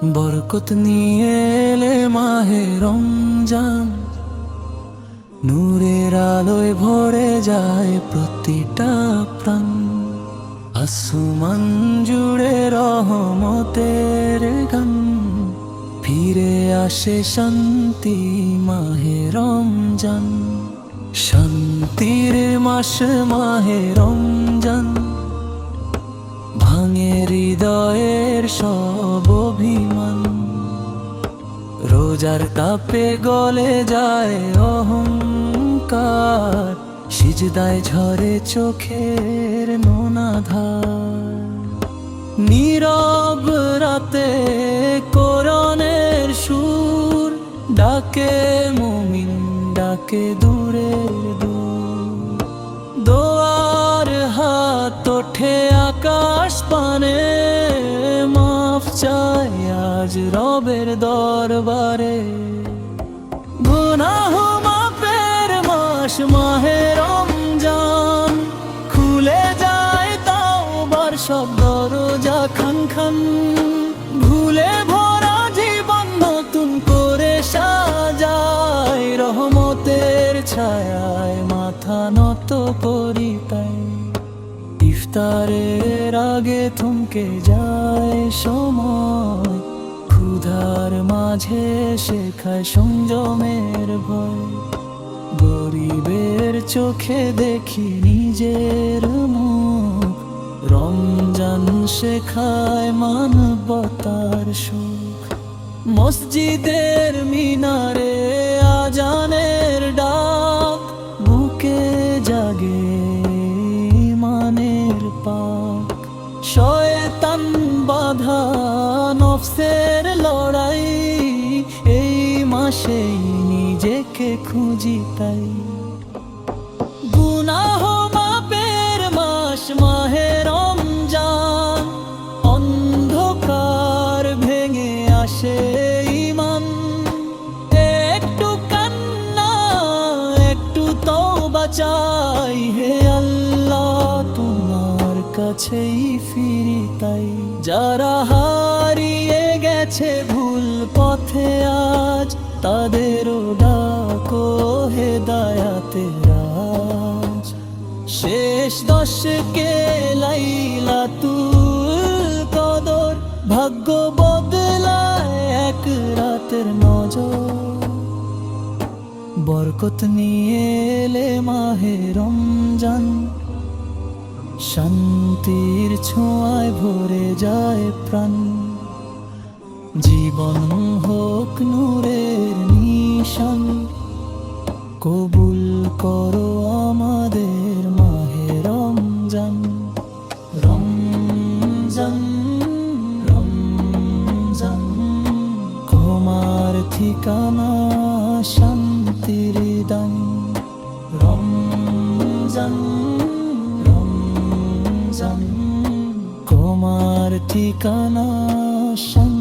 বরকত নিয়ে এলে মাহে রমজান, নূরের আলোয় ভরে যায় প্রতিটা প্রাণ। আসমান জুড়ে রহমতের গান, ফিরে আসে শান্তি মাহে রমজান। শান্তির মাস মাহে রমজান, ভাঙে হৃদয়ের সব অভিমান। রোজার তাপে গলে যায় অহংকার, সিজদায় ঝরে চোখের নোনা ধার। নীরব রাতে কোরআনের সুর, ডাকে মুমিন ডাকে দূরের দূর। দোয়ার হাত ওঠে আকাশ পানে, মাফ চাই আজ রবের দরবারে। গুনাহ মাফের মাস মাহে রমজান, খুলে যায় তাওবার সব দরজা খান খান। ভুলে ভরা জীবন নতুন করে সাজায়, রহমতের ছায়ায় মাথা নত করি তাই। ইফতারের আগে থমকে যায় সময়, ক্ষুধার মাঝে শেখায় সংযমের ভয়। গরিবের চোখে দেখি নিজের মুখ, রমজান শেখায় মানবতার সুখ। মসজিদের মিনারে আজানের ডাক, বুকে জাগে ইমানের পাক। শয়তান বাধা নফসের লড়াই, এই মাসেই নিজেকে খুঁজি তাই। গুনাহ মাপের মাস মাহে রমজান, অন্ধকার ভেঙে আসে ঈমান। একটু কান্না একটু তওবা চাই, হে আল্লাহ তোমার কাছেই ফিরি তাই। যারা হারিয়ে গেছে ভুল পথে আজ, তাদেরও ডাকো হেদায়াতের রাজ। শেষ দশকে লাইলাতুল কদর, ভাগ্য বদলায় এক রাতের নজর। বরকত নিয়ে এলে মাহে রমজান, শান্তির ছোঁয়ায় ভরে যায় প্রাণ। জীবন হোক নূরের নিশান, কবুল করো আমাদের মাহে রমজান। রমজান রমজান, ক্ষমার ঠিকানা শান্তির দান। রমজান রমজান, ক্ষমার ঠিকানা শান্তি।